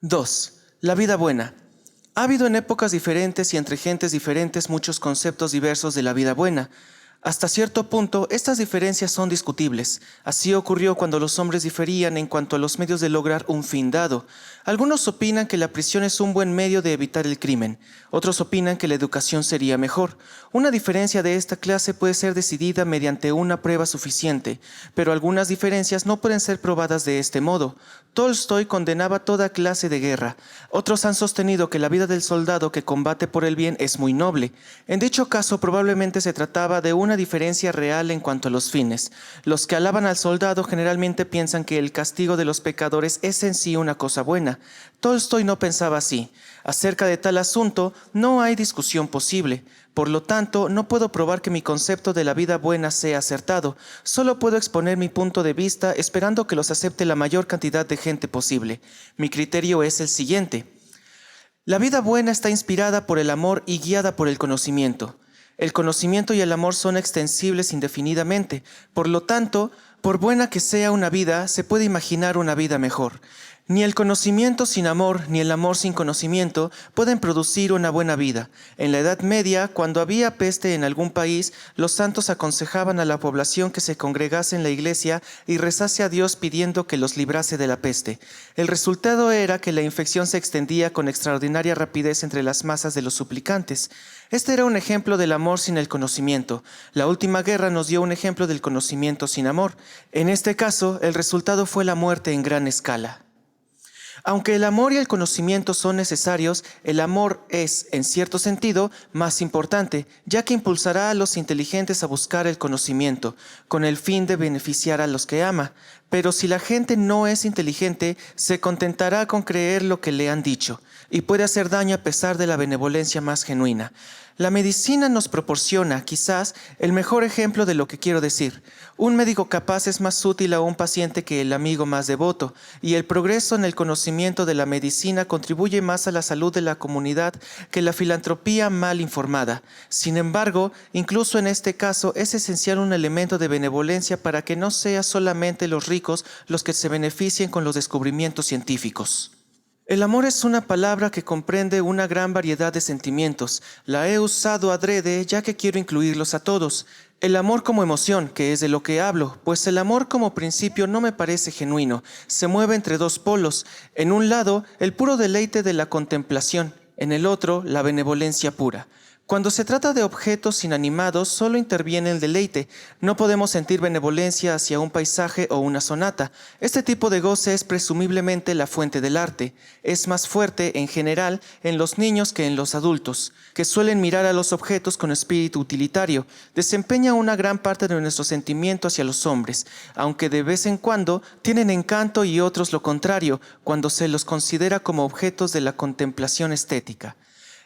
2. La vida buena. Ha habido en épocas diferentes y entre gentes diferentes muchos conceptos diversos de la vida buena. Hasta cierto punto, estas diferencias son discutibles. Así ocurrió cuando los hombres diferían en cuanto a los medios de lograr un fin dado. Algunos opinan que la prisión es un buen medio de evitar el crimen. Otros opinan que la educación sería mejor. Una diferencia de esta clase puede ser decidida mediante una prueba suficiente, pero algunas diferencias no pueden ser probadas de este modo. Tolstoy condenaba toda clase de guerra. Otros han sostenido que la vida del soldado que combate por el bien es muy noble. En dicho caso, probablemente se trataba de una diferencia real en cuanto a los fines. Los que alaban al soldado generalmente piensan que el castigo de los pecadores es en sí una cosa buena. Tolstoy no pensaba así. Acerca de tal asunto, no hay discusión posible. Por lo tanto, no puedo probar que mi concepto de la vida buena sea acertado. Solo puedo exponer mi punto de vista esperando que los acepte la mayor cantidad de gente posible. Mi criterio es el siguiente. La vida buena está inspirada por el amor y guiada por el conocimiento. El conocimiento y el amor son extensibles indefinidamente. Por lo tanto, por buena que sea una vida, se puede imaginar una vida mejor. Ni el conocimiento sin amor, ni el amor sin conocimiento pueden producir una buena vida. En la Edad Media, cuando había peste en algún país, los santos aconsejaban a la población que se congregase en la iglesia y rezase a Dios pidiendo que los librase de la peste. El resultado era que la infección se extendía con extraordinaria rapidez entre las masas de los suplicantes. Este era un ejemplo del amor sin el conocimiento. La última guerra nos dio un ejemplo del conocimiento sin amor. En este caso, el resultado fue la muerte en gran escala. Aunque el amor y el conocimiento son necesarios, el amor es, en cierto sentido, más importante, ya que impulsará a los inteligentes a buscar el conocimiento, con el fin de beneficiar a los que ama. Pero si la gente no es inteligente, se contentará con creer lo que le han dicho, y puede hacer daño a pesar de la benevolencia más genuina. La medicina nos proporciona, quizás, el mejor ejemplo de lo que quiero decir. Un médico capaz es más útil a un paciente que el amigo más devoto, y el progreso en el conocimiento de la medicina contribuye más a la salud de la comunidad que la filantropía mal informada. Sin embargo, incluso en este caso es esencial un elemento de benevolencia para que no sea solamente los ricos los que se beneficien con los descubrimientos científicos. El amor es una palabra que comprende una gran variedad de sentimientos. La he usado adrede ya que quiero incluirlos a todos. El amor como emoción, que es de lo que hablo, pues el amor como principio no me parece genuino. Se mueve entre dos polos. En un lado, el puro deleite de la contemplación. En el otro, la benevolencia pura. Cuando se trata de objetos inanimados, solo interviene el deleite. No podemos sentir benevolencia hacia un paisaje o una sonata. Este tipo de goce es presumiblemente la fuente del arte. Es más fuerte, en general, en los niños que en los adultos, que suelen mirar a los objetos con espíritu utilitario. Desempeña una gran parte de nuestro sentimiento hacia los hombres, aunque de vez en cuando tienen encanto y otros lo contrario, cuando se los considera como objetos de la contemplación estética.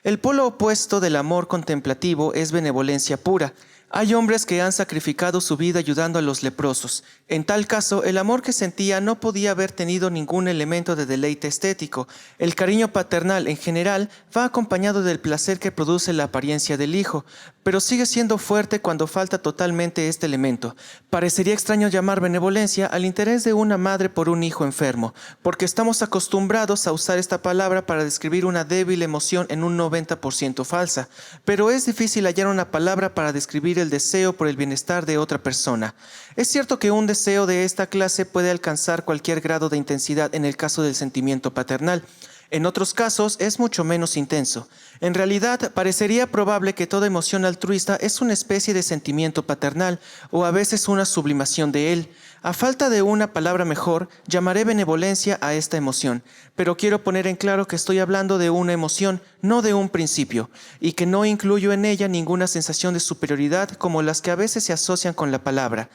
El polo opuesto del amor contemplativo es benevolencia pura. Hay hombres que han sacrificado su vida ayudando a los leprosos. En tal caso, el amor que sentía no podía haber tenido ningún elemento de deleite estético. El cariño paternal, en general, va acompañado del placer que produce la apariencia del hijo, pero sigue siendo fuerte cuando falta totalmente este elemento. Parecería extraño llamar benevolencia al interés de una madre por un hijo enfermo, porque estamos acostumbrados a usar esta palabra para describir una débil emoción en un 90% falsa, pero es difícil hallar una palabra para describir el deseo por el bienestar de otra persona. Es cierto que un deseo de esta clase puede alcanzar cualquier grado de intensidad en el caso del sentimiento paternal. En otros casos es mucho menos intenso. En realidad, parecería probable que toda emoción altruista es una especie de sentimiento paternal, o a veces una sublimación de él. A falta de una palabra mejor, llamaré benevolencia a esta emoción, pero quiero poner en claro que estoy hablando de una emoción, no de un principio, y que no incluyo en ella ninguna sensación de superioridad como las que a veces se asocian con la palabra.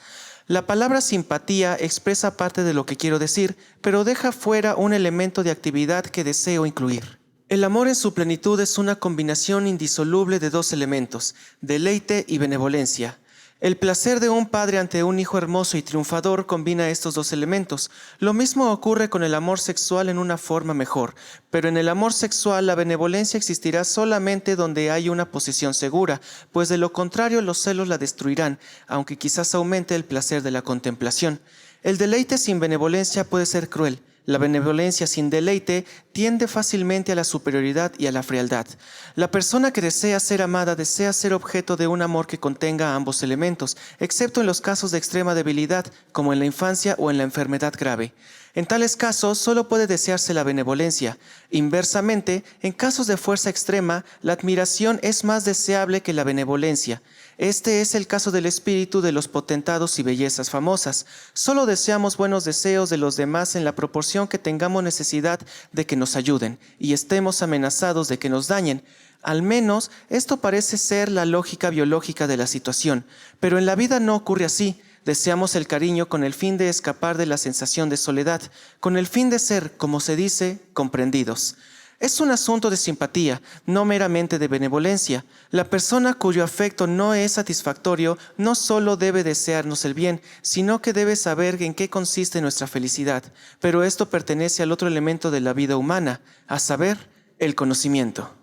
La palabra simpatía expresa parte de lo que quiero decir, pero deja fuera un elemento de actividad que deseo incluir. El amor en su plenitud es una combinación indisoluble de dos elementos, deleite y benevolencia. El placer de un padre ante un hijo hermoso y triunfador combina estos dos elementos. Lo mismo ocurre con el amor sexual en una forma mejor, pero en el amor sexual la benevolencia existirá solamente donde hay una posición segura, pues de lo contrario los celos la destruirán, aunque quizás aumente el placer de la contemplación. El deleite sin benevolencia puede ser cruel. La benevolencia sin deleite tiende fácilmente a la superioridad y a la frialdad. La persona que desea ser amada desea ser objeto de un amor que contenga ambos elementos, excepto en los casos de extrema debilidad, como en la infancia o en la enfermedad grave. En tales casos, solo puede desearse la benevolencia. Inversamente, en casos de fuerza extrema, la admiración es más deseable que la benevolencia. Este es el caso del espíritu de los potentados y bellezas famosas. Solo deseamos buenos deseos de los demás en la proporción que tengamos necesidad de que nos ayuden y estemos amenazados de que nos dañen. Al menos, esto parece ser la lógica biológica de la situación, pero en la vida no ocurre así. Deseamos el cariño con el fin de escapar de la sensación de soledad, con el fin de ser, como se dice, comprendidos. Es un asunto de simpatía, no meramente de benevolencia. La persona cuyo afecto no es satisfactorio no solo debe desearnos el bien, sino que debe saber en qué consiste nuestra felicidad. Pero esto pertenece al otro elemento de la vida humana, a saber, el conocimiento.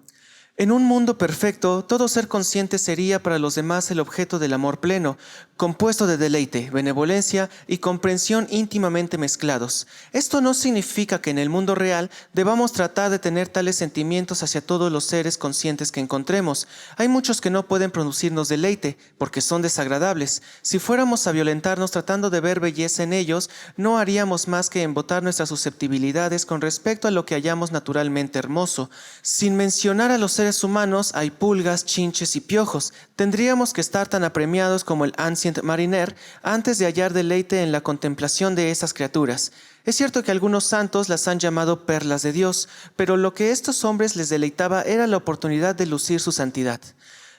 En un mundo perfecto, todo ser consciente sería para los demás el objeto del amor pleno, compuesto de deleite, benevolencia y comprensión íntimamente mezclados. Esto no significa que en el mundo real debamos tratar de tener tales sentimientos hacia todos los seres conscientes que encontremos. Hay muchos que no pueden producirnos deleite, porque son desagradables. Si fuéramos a violentarnos tratando de ver belleza en ellos, no haríamos más que embotar nuestras susceptibilidades con respecto a lo que hallamos naturalmente hermoso. Sin mencionar a los seres humanos, hay pulgas, chinches y piojos. Tendríamos que estar tan apremiados como el Ancient Mariner antes de hallar deleite en la contemplación de esas criaturas. Es cierto que algunos santos las han llamado perlas de Dios, pero lo que a estos hombres les deleitaba era la oportunidad de lucir su santidad.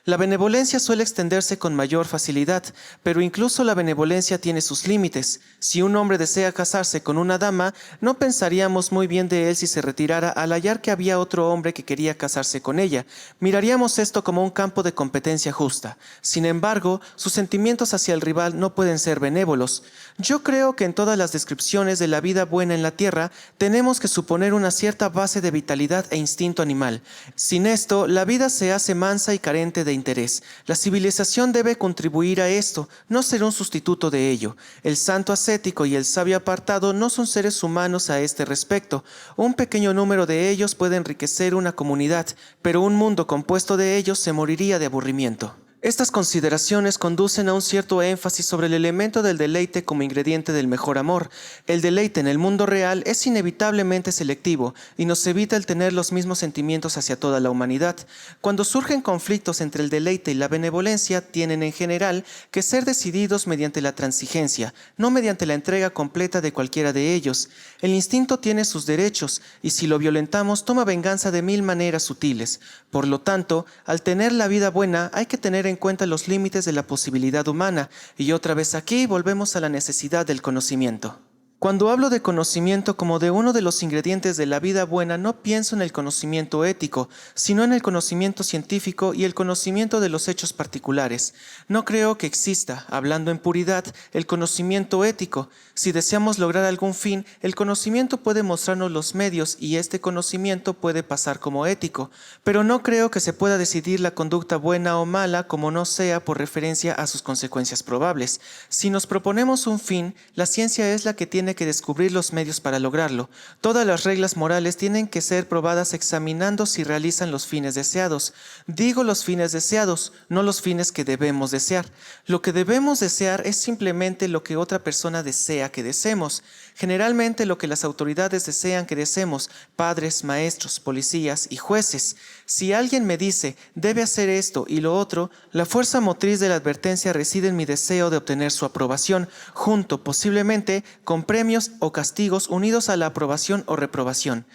La benevolencia suele extenderse con mayor facilidad, pero incluso la benevolencia tiene sus límites. Si un hombre desea casarse con una dama, no pensaríamos muy bien de él si se retirara al hallar que había otro hombre que quería casarse con ella. Miraríamos esto como un campo de competencia justa. Sin embargo, sus sentimientos hacia el rival no pueden ser benévolos. Yo creo que en todas las descripciones de la vida buena en la tierra tenemos que suponer una cierta base de vitalidad e instinto animal. Sin esto, la vida se hace mansa y carente de interés. La civilización debe contribuir a esto, no ser un sustituto de ello. El santo ascético y el sabio apartado no son seres humanos a este respecto. Un pequeño número de ellos puede enriquecer una comunidad, pero un mundo compuesto de ellos se moriría de aburrimiento. Estas consideraciones conducen a un cierto énfasis sobre el elemento del deleite como ingrediente del mejor amor. El deleite en el mundo real es inevitablemente selectivo y nos evita el tener los mismos sentimientos hacia toda la humanidad. Cuando surgen conflictos entre el deleite y la benevolencia, tienen en general que ser decididos mediante la transigencia, no mediante la entrega completa de cualquiera de ellos. El instinto tiene sus derechos y si lo violentamos toma venganza de mil maneras sutiles. Por lo tanto, al tener la vida buena hay que tener en cuenta los límites de la posibilidad humana, y otra vez aquí volvemos a la necesidad del conocimiento. Cuando hablo de conocimiento como de uno de los ingredientes de la vida buena, no pienso en el conocimiento ético, sino en el conocimiento científico y el conocimiento de los hechos particulares. No creo que exista, hablando en puridad, el conocimiento ético. Si deseamos lograr algún fin, el conocimiento puede mostrarnos los medios y este conocimiento puede pasar como ético, pero no creo que se pueda decidir la conducta buena o mala como no sea por referencia a sus consecuencias probables. Si nos proponemos un fin, la ciencia es la que tiene que descubrir los medios para lograrlo. Todas las reglas morales tienen que ser probadas examinando si realizan los fines deseados. Digo los fines deseados, no los fines que debemos desear. Lo que debemos desear es simplemente lo que otra persona desea que deseemos. Generalmente lo que las autoridades desean que deseemos, padres, maestros, policías y jueces. Si alguien me dice, debe hacer esto y lo otro, la fuerza motriz de la advertencia reside en mi deseo de obtener su aprobación, junto posiblemente con premios o castigos unidos a la aprobación o reprobación.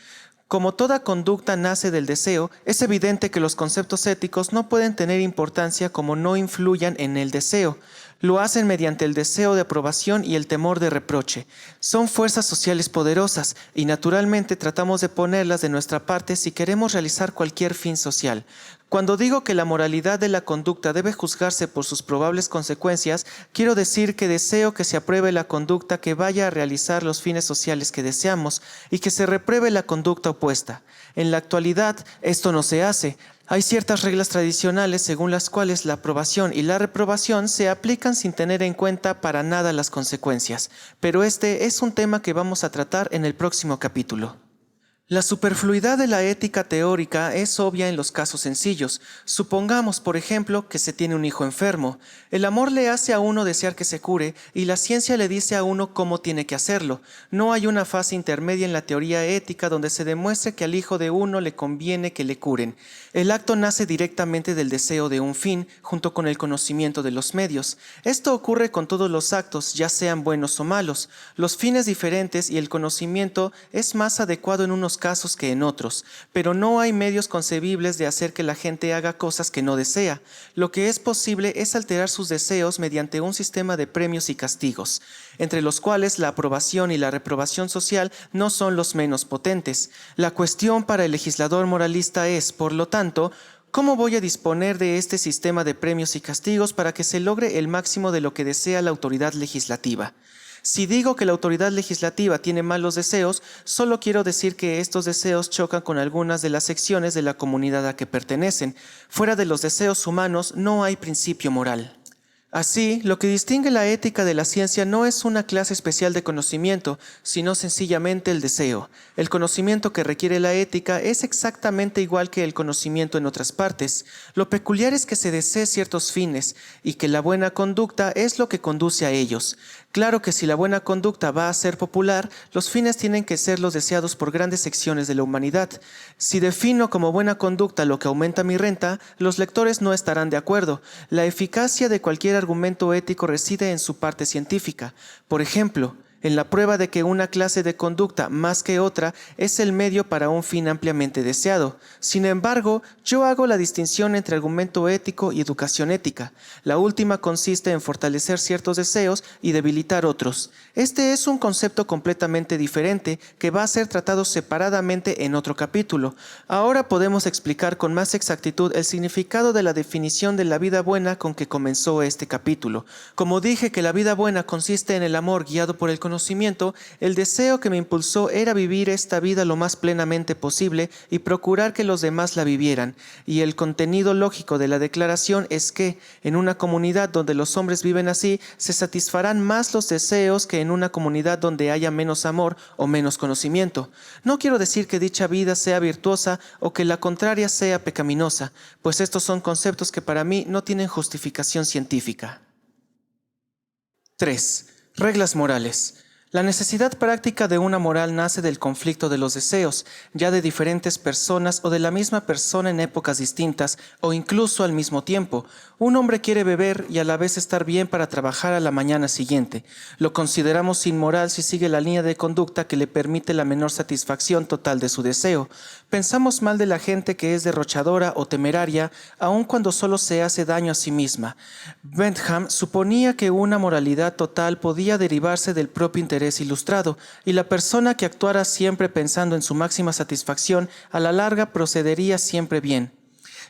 Como toda conducta nace del deseo, es evidente que los conceptos éticos no pueden tener importancia como no influyan en el deseo. Lo hacen mediante el deseo de aprobación y el temor de reproche. Son fuerzas sociales poderosas y naturalmente tratamos de ponerlas de nuestra parte si queremos realizar cualquier fin social. Cuando digo que la moralidad de la conducta debe juzgarse por sus probables consecuencias, quiero decir que deseo que se apruebe la conducta que vaya a realizar los fines sociales que deseamos y que se repruebe la conducta opuesta. En la actualidad, esto no se hace. Hay ciertas reglas tradicionales según las cuales la aprobación y la reprobación se aplican sin tener en cuenta para nada las consecuencias, pero este es un tema que vamos a tratar en el próximo capítulo. La superfluidad de la ética teórica es obvia en los casos sencillos. Supongamos, por ejemplo, que se tiene un hijo enfermo. El amor le hace a uno desear que se cure y la ciencia le dice a uno cómo tiene que hacerlo. No hay una fase intermedia en la teoría ética donde se demuestre que al hijo de uno le conviene que le curen. El acto nace directamente del deseo de un fin, junto con el conocimiento de los medios. Esto ocurre con todos los actos, ya sean buenos o malos. Los fines diferentes y el conocimiento es más adecuado en unos casos que en otros, pero no hay medios concebibles de hacer que la gente haga cosas que no desea. Lo que es posible es alterar sus deseos mediante un sistema de premios y castigos, entre los cuales la aprobación y la reprobación social no son los menos potentes. La cuestión para el legislador moralista es, por lo tanto, ¿cómo voy a disponer de este sistema de premios y castigos para que se logre el máximo de lo que desea la autoridad legislativa? Si digo que la autoridad legislativa tiene malos deseos, solo quiero decir que estos deseos chocan con algunas de las secciones de la comunidad a que pertenecen. Fuera de los deseos humanos no hay principio moral. Así, lo que distingue la ética de la ciencia no es una clase especial de conocimiento, sino sencillamente el deseo. El conocimiento que requiere la ética es exactamente igual que el conocimiento en otras partes. Lo peculiar es que se desee ciertos fines y que la buena conducta es lo que conduce a ellos. Claro que si la buena conducta va a ser popular, los fines tienen que ser los deseados por grandes secciones de la humanidad. Si defino como buena conducta lo que aumenta mi renta, los lectores no estarán de acuerdo. La eficacia de cualquier argumento ético reside en su parte científica. Por ejemplo, en la prueba de que una clase de conducta más que otra es el medio para un fin ampliamente deseado. Sin embargo, yo hago la distinción entre argumento ético y educación ética. La última consiste en fortalecer ciertos deseos y debilitar otros. Este es un concepto completamente diferente que va a ser tratado separadamente en otro capítulo. Ahora podemos explicar con más exactitud el significado de la definición de la vida buena con que comenzó este capítulo. Como dije que la vida buena consiste en el amor guiado por el conocimiento, el deseo que me impulsó era vivir esta vida lo más plenamente posible y procurar que los demás la vivieran. Y el contenido lógico de la declaración es que, en una comunidad donde los hombres viven así, se satisfarán más los deseos que en una comunidad donde haya menos amor o menos conocimiento. No quiero decir que dicha vida sea virtuosa o que la contraria sea pecaminosa, pues estos son conceptos que para mí no tienen justificación científica. 3. Reglas morales. La necesidad práctica de una moral nace del conflicto de los deseos, ya de diferentes personas o de la misma persona en épocas distintas o incluso al mismo tiempo. Un hombre quiere beber y a la vez estar bien para trabajar a la mañana siguiente. Lo consideramos inmoral si sigue la línea de conducta que le permite la menor satisfacción total de su deseo. Pensamos mal de la gente que es derrochadora o temeraria, aun cuando solo se hace daño a sí misma. Bentham suponía que una moralidad total podía derivarse del propio interés ilustrado, y la persona que actuara siempre pensando en su máxima satisfacción, a la larga procedería siempre bien.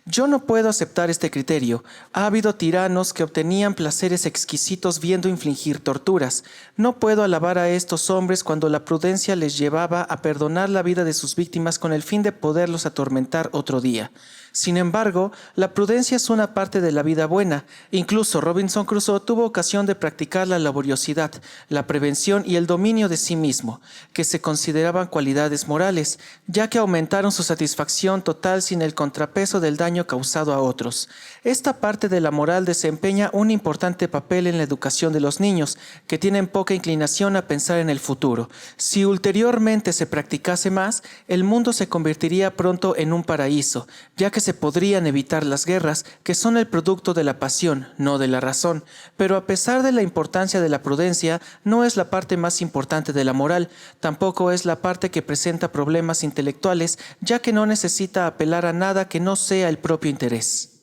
Yo no puedo aceptar este criterio. Ha habido tiranos que obtenían placeres exquisitos viendo infligir torturas. No puedo alabar a estos hombres cuando la prudencia les llevaba a perdonar la vida de sus víctimas con el fin de poderlos atormentar otro día. Sin embargo, la prudencia es una parte de la vida buena. Incluso Robinson Crusoe tuvo ocasión de practicar la laboriosidad, la prevención y el dominio de sí mismo, que se consideraban cualidades morales, ya que aumentaron su satisfacción total sin el contrapeso del daño causado a otros. Esta parte de la moral desempeña un importante papel en la educación de los niños, que tienen poca inclinación a pensar en el futuro. Si ulteriormente se practicase más, el mundo se convertiría pronto en un paraíso, ya que se podrían evitar las guerras, que son el producto de la pasión, no de la razón. Pero a pesar de la importancia de la prudencia, no es la parte más importante de la moral, tampoco es la parte que presenta problemas intelectuales, ya que no necesita apelar a nada que no sea el propio interés.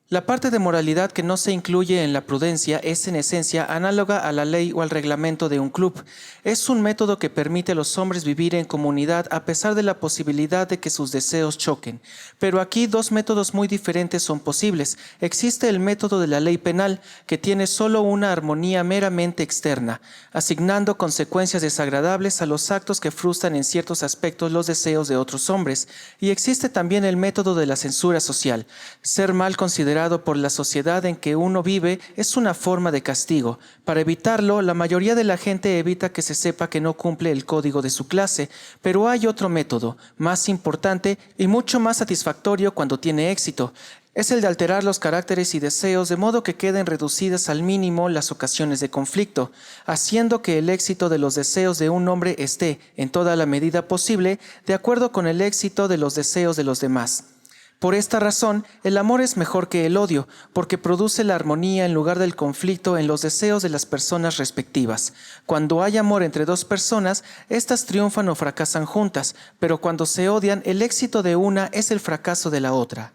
La parte de moralidad que no se incluye en la prudencia es en esencia análoga a la ley o al reglamento de un club. Es un método que permite a los hombres vivir en comunidad a pesar de la posibilidad de que sus deseos choquen. Pero aquí dos métodos muy diferentes son posibles. Existe el método de la ley penal, que tiene solo una armonía meramente externa, asignando consecuencias desagradables a los actos que frustran en ciertos aspectos los deseos de otros hombres. Y existe también el método de la censura social. Ser mal considerado considerado por la sociedad en que uno vive es una forma de castigo. Para evitarlo, la mayoría de la gente evita que se sepa que no cumple el código de su clase, pero hay otro método, más importante y mucho más satisfactorio cuando tiene éxito. Es el de alterar los caracteres y deseos de modo que queden reducidas al mínimo las ocasiones de conflicto, haciendo que el éxito de los deseos de un hombre esté, en toda la medida posible, de acuerdo con el éxito de los deseos de los demás. Por esta razón, el amor es mejor que el odio, porque produce la armonía en lugar del conflicto en los deseos de las personas respectivas. Cuando hay amor entre dos personas, éstas triunfan o fracasan juntas, pero cuando se odian, el éxito de una es el fracaso de la otra.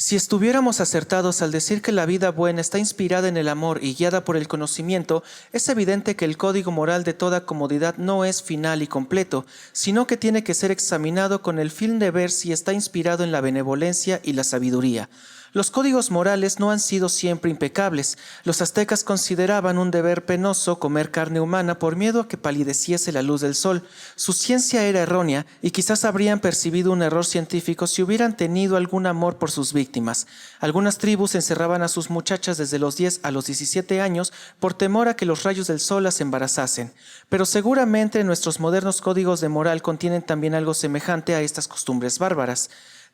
Si estuviéramos acertados al decir que la vida buena está inspirada en el amor y guiada por el conocimiento, es evidente que el código moral de toda comodidad no es final y completo, sino que tiene que ser examinado con el fin de ver si está inspirado en la benevolencia y la sabiduría. Los códigos morales no han sido siempre impecables. Los aztecas consideraban un deber penoso comer carne humana por miedo a que palideciese la luz del sol. Su ciencia era errónea y quizás habrían percibido un error científico si hubieran tenido algún amor por sus víctimas. Algunas tribus encerraban a sus muchachas desde los 10 a los 17 años por temor a que los rayos del sol las embarazasen. Pero seguramente nuestros modernos códigos de moral contienen también algo semejante a estas costumbres bárbaras.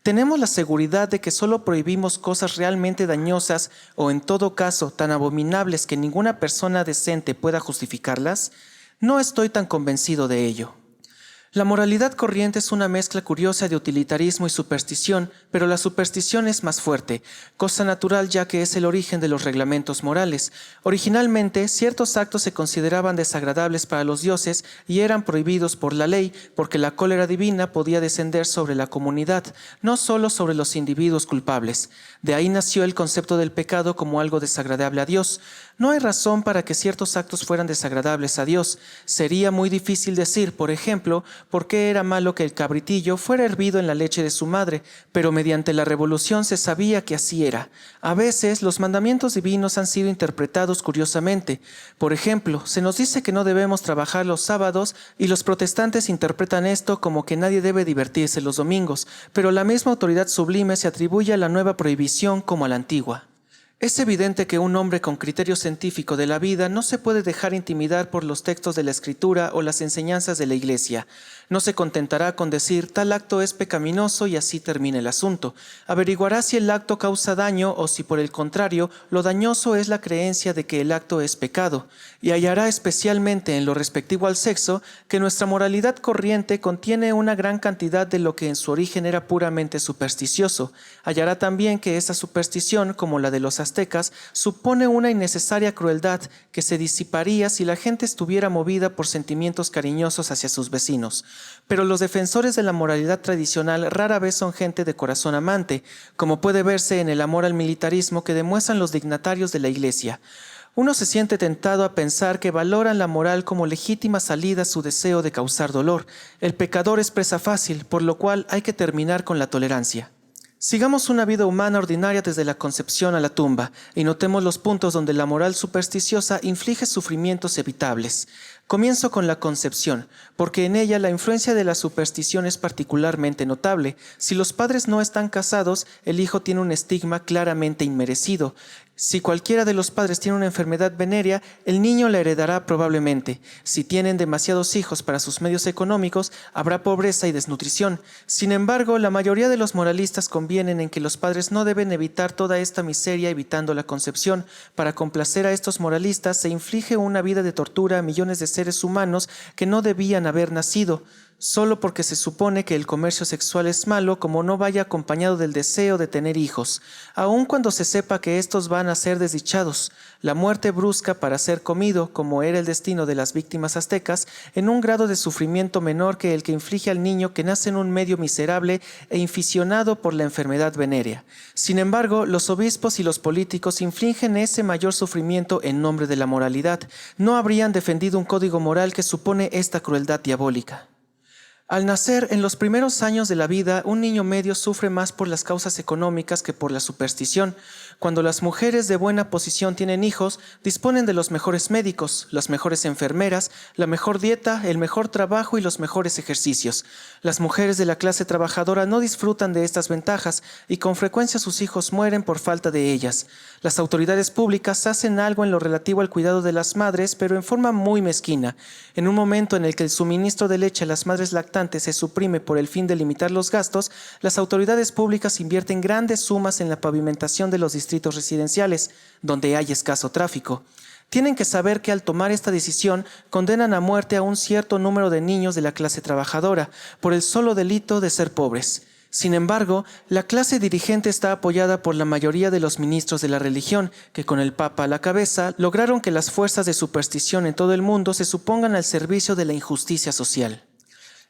¿Tenemos la seguridad de que solo prohibimos cosas realmente dañosas o en todo caso tan abominables que ninguna persona decente pueda justificarlas? No estoy tan convencido de ello. La moralidad corriente es una mezcla curiosa de utilitarismo y superstición, pero la superstición es más fuerte, cosa natural ya que es el origen de los reglamentos morales. Originalmente, ciertos actos se consideraban desagradables para los dioses y eran prohibidos por la ley, porque la cólera divina podía descender sobre la comunidad, no solo sobre los individuos culpables. De ahí nació el concepto del pecado como algo desagradable a Dios. No hay razón para que ciertos actos fueran desagradables a Dios. Sería muy difícil decir, por ejemplo, por qué era malo que el cabritillo fuera hervido en la leche de su madre, pero mediante la revolución se sabía que así era. A veces los mandamientos divinos han sido interpretados curiosamente. Por ejemplo, se nos dice que no debemos trabajar los sábados y los protestantes interpretan esto como que nadie debe divertirse los domingos, pero la misma autoridad sublime se atribuye a la nueva prohibición como a la antigua. Es evidente que un hombre con criterio científico de la vida no se puede dejar intimidar por los textos de la Escritura o las enseñanzas de la Iglesia. No se contentará con decir tal acto es pecaminoso y así termina el asunto. Averiguará si el acto causa daño o si por el contrario lo dañoso es la creencia de que el acto es pecado. Y hallará especialmente en lo respectivo al sexo que nuestra moralidad corriente contiene una gran cantidad de lo que en su origen era puramente supersticioso. Hallará también que esa superstición, como la de los aztecas, supone una innecesaria crueldad que se disiparía si la gente estuviera movida por sentimientos cariñosos hacia sus vecinos. Pero los defensores de la moralidad tradicional rara vez son gente de corazón amante, como puede verse en el amor al militarismo que demuestran los dignatarios de la Iglesia. Uno se siente tentado a pensar que valoran la moral como legítima salida a su deseo de causar dolor. El pecador es presa fácil, por lo cual hay que terminar con la tolerancia. Sigamos una vida humana ordinaria desde la concepción a la tumba y notemos los puntos donde la moral supersticiosa inflige sufrimientos evitables. Comienzo con la concepción, porque en ella la influencia de la superstición es particularmente notable. Si los padres no están casados, el hijo tiene un estigma claramente inmerecido. Si cualquiera de los padres tiene una enfermedad venérea, el niño la heredará probablemente. Si tienen demasiados hijos para sus medios económicos, habrá pobreza y desnutrición. Sin embargo, la mayoría de los moralistas convienen en que los padres no deben evitar toda esta miseria evitando la concepción. Para complacer a estos moralistas se inflige una vida de tortura a millones de seres humanos que no debían haber nacido, solo porque se supone que el comercio sexual es malo como no vaya acompañado del deseo de tener hijos, aun cuando se sepa que estos van a ser desdichados. La muerte brusca para ser comido, como era el destino de las víctimas aztecas, en un grado de sufrimiento menor que el que inflige al niño que nace en un medio miserable e inficionado por la enfermedad venérea. Sin embargo, los obispos y los políticos infligen ese mayor sufrimiento en nombre de la moralidad. No habrían defendido un código moral que supone esta crueldad diabólica. Al nacer, en los primeros años de la vida, un niño medio sufre más por las causas económicas que por la superstición. Cuando las mujeres de buena posición tienen hijos, disponen de los mejores médicos, las mejores enfermeras, la mejor dieta, el mejor trabajo y los mejores ejercicios. Las mujeres de la clase trabajadora no disfrutan de estas ventajas y con frecuencia sus hijos mueren por falta de ellas. Las autoridades públicas hacen algo en lo relativo al cuidado de las madres, pero en forma muy mezquina. En un momento en el que el suministro de leche a las madres lactantes se suprime por el fin de limitar los gastos, las autoridades públicas invierten grandes sumas en la pavimentación de los distritos residenciales, donde hay escaso tráfico. Tienen que saber que al tomar esta decisión condenan a muerte a un cierto número de niños de la clase trabajadora por el solo delito de ser pobres. Sin embargo, la clase dirigente está apoyada por la mayoría de los ministros de la religión, que con el Papa a la cabeza lograron que las fuerzas de superstición en todo el mundo se supongan al servicio de la injusticia social.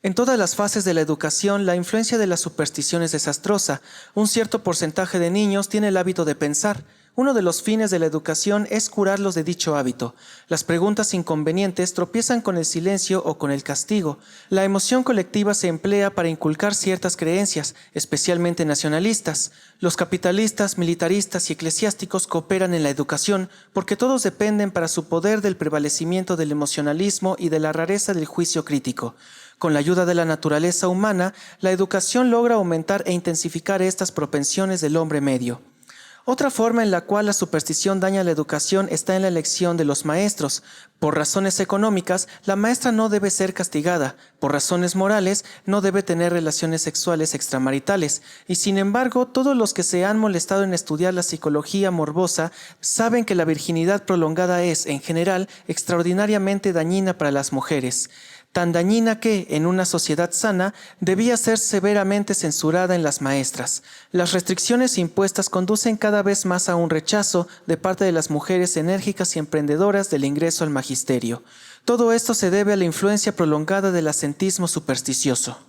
En todas las fases de la educación, la influencia de la superstición es desastrosa. Un cierto porcentaje de niños tiene el hábito de pensar. Uno de los fines de la educación es curarlos de dicho hábito. Las preguntas inconvenientes tropiezan con el silencio o con el castigo. La emoción colectiva se emplea para inculcar ciertas creencias, especialmente nacionalistas. Los capitalistas, militaristas y eclesiásticos cooperan en la educación porque todos dependen para su poder del prevalecimiento del emocionalismo y de la rareza del juicio crítico. Con la ayuda de la naturaleza humana, la educación logra aumentar e intensificar estas propensiones del hombre medio. Otra forma en la cual la superstición daña la educación está en la elección de los maestros. Por razones económicas, la maestra no debe ser castigada. Por razones morales, no debe tener relaciones sexuales extramaritales. Y sin embargo, todos los que se han molestado en estudiar la psicología morbosa saben que la virginidad prolongada es, en general, extraordinariamente dañina para las mujeres. Tan dañina que, en una sociedad sana, debía ser severamente censurada en las maestras. Las restricciones impuestas conducen cada vez más a un rechazo de parte de las mujeres enérgicas y emprendedoras del ingreso al magisterio. Todo esto se debe a la influencia prolongada del ascetismo supersticioso.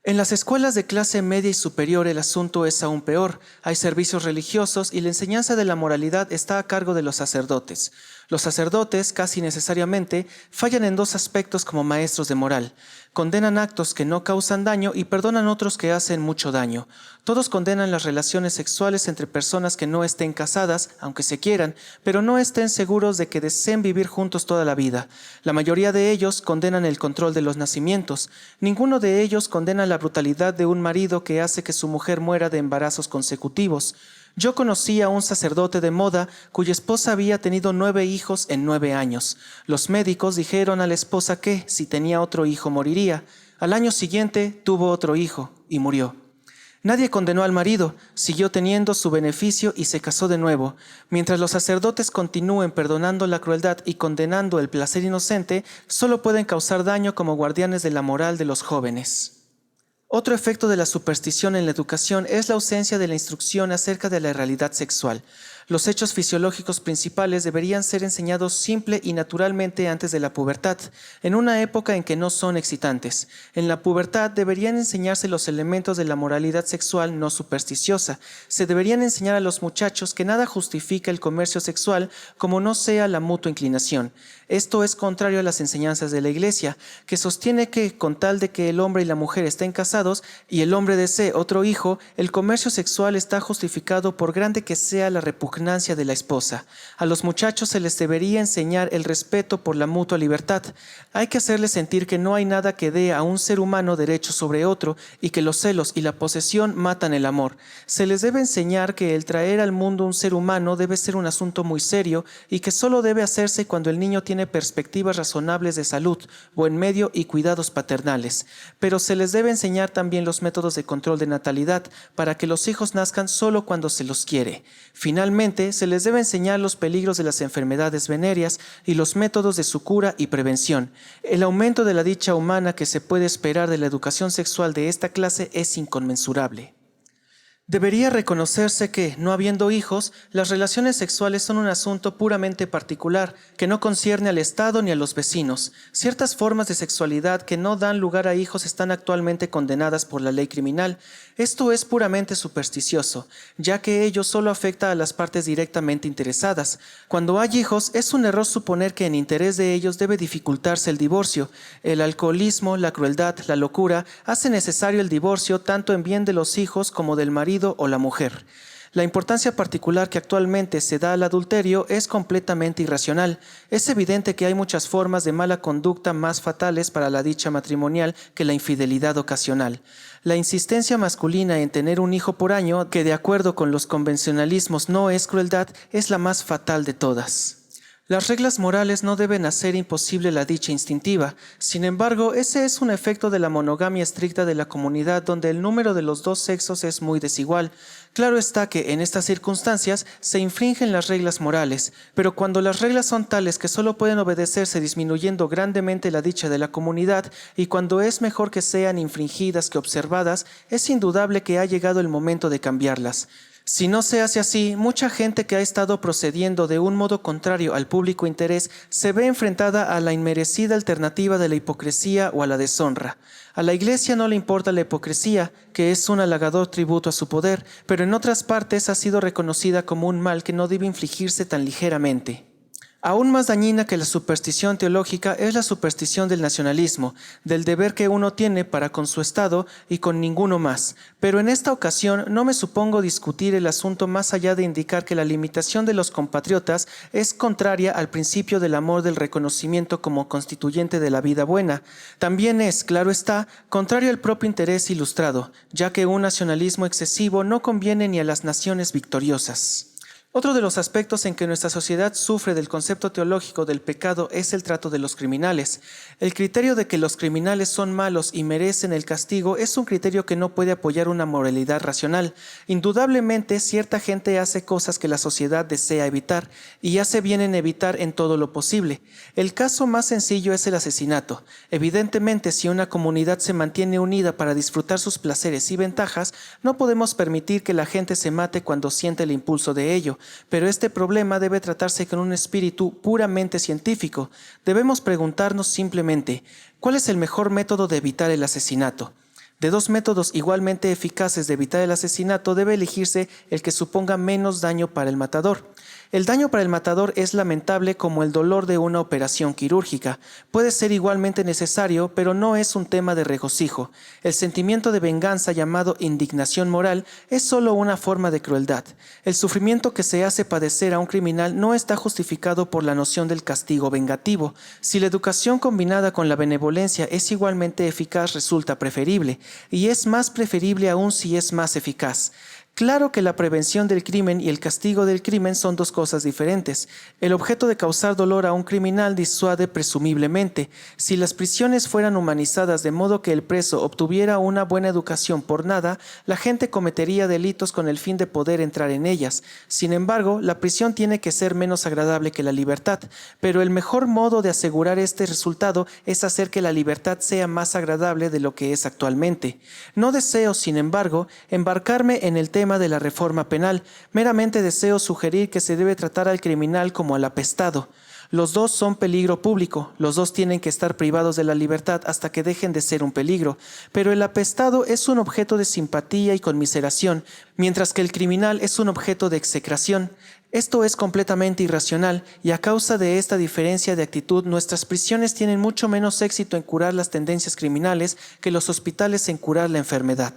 En las escuelas de clase media y superior el asunto es aún peor. Hay servicios religiosos y la enseñanza de la moralidad está a cargo de los sacerdotes. Los sacerdotes, casi necesariamente, fallan en dos aspectos como maestros de moral. Condenan actos que no causan daño y perdonan otros que hacen mucho daño. Todos condenan las relaciones sexuales entre personas que no estén casadas, aunque se quieran, pero no estén seguros de que deseen vivir juntos toda la vida. La mayoría de ellos condenan el control de los nacimientos. Ninguno de ellos condena la brutalidad de un marido que hace que su mujer muera de embarazos consecutivos. Yo conocí a un sacerdote de moda cuya esposa había tenido 9 hijos en 9 años. Los médicos dijeron a la esposa que, si tenía otro hijo, moriría. Al año siguiente tuvo otro hijo y murió. Nadie condenó al marido, siguió teniendo su beneficio y se casó de nuevo. Mientras los sacerdotes continúen perdonando la crueldad y condenando el placer inocente, solo pueden causar daño como guardianes de la moral de los jóvenes. Otro efecto de la superstición en la educación es la ausencia de la instrucción acerca de la realidad sexual. Los hechos fisiológicos principales deberían ser enseñados simple y naturalmente antes de la pubertad, en una época en que no son excitantes. En la pubertad deberían enseñarse los elementos de la moralidad sexual no supersticiosa. Se deberían enseñar a los muchachos que nada justifica el comercio sexual como no sea la mutua inclinación. Esto es contrario a las enseñanzas de la Iglesia, que sostiene que, con tal de que el hombre y la mujer estén casados y el hombre desee otro hijo, el comercio sexual está justificado por grande que sea la repugnancia de la esposa. A los muchachos se les debería enseñar el respeto por la mutua libertad. Hay que hacerles sentir que no hay nada que dé a un ser humano derecho sobre otro y que los celos y la posesión matan el amor. Se les debe enseñar que el traer al mundo un ser humano debe ser un asunto muy serio y que solo debe hacerse cuando el niño tiene perspectivas razonables de salud, buen medio y cuidados paternales. Pero se les debe enseñar también los métodos de control de natalidad para que los hijos nazcan solo cuando se los quiere. Finalmente, se les debe enseñar los peligros de las enfermedades venéreas y los métodos de su cura y prevención. El aumento de la dicha humana que se puede esperar de la educación sexual de esta clase es inconmensurable. Debería reconocerse que, no habiendo hijos, las relaciones sexuales son un asunto puramente particular, que no concierne al Estado ni a los vecinos. Ciertas formas de sexualidad que no dan lugar a hijos están actualmente condenadas por la ley criminal. Esto es puramente supersticioso, ya que ello solo afecta a las partes directamente interesadas. Cuando hay hijos, es un error suponer que en interés de ellos debe dificultarse el divorcio. El alcoholismo, la crueldad, la locura, hace necesario el divorcio tanto en bien de los hijos como del marido o la mujer. La importancia particular que actualmente se da al adulterio es completamente irracional. Es evidente que hay muchas formas de mala conducta más fatales para la dicha matrimonial que la infidelidad ocasional. La insistencia masculina en tener un hijo por año, que de acuerdo con los convencionalismos no es crueldad, es la más fatal de todas. Las reglas morales no deben hacer imposible la dicha instintiva. Sin embargo, ese es un efecto de la monogamia estricta de la comunidad donde el número de los dos sexos es muy desigual. Claro está que en estas circunstancias se infringen las reglas morales, pero cuando las reglas son tales que solo pueden obedecerse disminuyendo grandemente la dicha de la comunidad y cuando es mejor que sean infringidas que observadas, es indudable que ha llegado el momento de cambiarlas. Si no se hace así, mucha gente que ha estado procediendo de un modo contrario al público interés se ve enfrentada a la inmerecida alternativa de la hipocresía o a la deshonra. A la Iglesia no le importa la hipocresía, que es un halagador tributo a su poder, pero en otras partes ha sido reconocida como un mal que no debe infligirse tan ligeramente. Aún más dañina que la superstición teológica es la superstición del nacionalismo, del deber que uno tiene para con su Estado y con ninguno más. Pero en esta ocasión no me supongo discutir el asunto más allá de indicar que la limitación de los compatriotas es contraria al principio del amor del reconocimiento como constituyente de la vida buena. También es, claro está, contrario al propio interés ilustrado, ya que un nacionalismo excesivo no conviene ni a las naciones victoriosas. Otro de los aspectos en que nuestra sociedad sufre del concepto teológico del pecado es el trato de los criminales. El criterio de que los criminales son malos y merecen el castigo es un criterio que no puede apoyar una moralidad racional. Indudablemente, cierta gente hace cosas que la sociedad desea evitar y hace bien en evitar en todo lo posible. El caso más sencillo es el asesinato. Evidentemente, si una comunidad se mantiene unida para disfrutar sus placeres y ventajas, no podemos permitir que la gente se mate cuando siente el impulso de ello. Pero este problema debe tratarse con un espíritu puramente científico. Debemos preguntarnos simplemente, ¿cuál es el mejor método de evitar el asesinato? De dos métodos igualmente eficaces de evitar el asesinato debe elegirse el que suponga menos daño para el matador. El daño para el matador es lamentable como el dolor de una operación quirúrgica. Puede ser igualmente necesario, pero no es un tema de regocijo. El sentimiento de venganza llamado indignación moral es solo una forma de crueldad. El sufrimiento que se hace padecer a un criminal no está justificado por la noción del castigo vengativo. Si la educación combinada con la benevolencia es igualmente eficaz, resulta preferible, y es más preferible aún si es más eficaz. Claro que la prevención del crimen y el castigo del crimen son dos cosas diferentes. El objeto de causar dolor a un criminal disuade presumiblemente. Si las prisiones fueran humanizadas de modo que el preso obtuviera una buena educación por nada, la gente cometería delitos con el fin de poder entrar en ellas. Sin embargo, la prisión tiene que ser menos agradable que la libertad, pero el mejor modo de asegurar este resultado es hacer que la libertad sea más agradable de lo que es actualmente. No deseo, sin embargo, embarcarme en el tema de la reforma penal. Meramente deseo sugerir que se debe tratar al criminal como al apestado. Los dos son peligro público, los dos tienen que estar privados de la libertad hasta que dejen de ser un peligro, pero el apestado es un objeto de simpatía y conmiseración, mientras que el criminal es un objeto de execración. Esto es completamente irracional y a causa de esta diferencia de actitud nuestras prisiones tienen mucho menos éxito en curar las tendencias criminales que los hospitales en curar la enfermedad.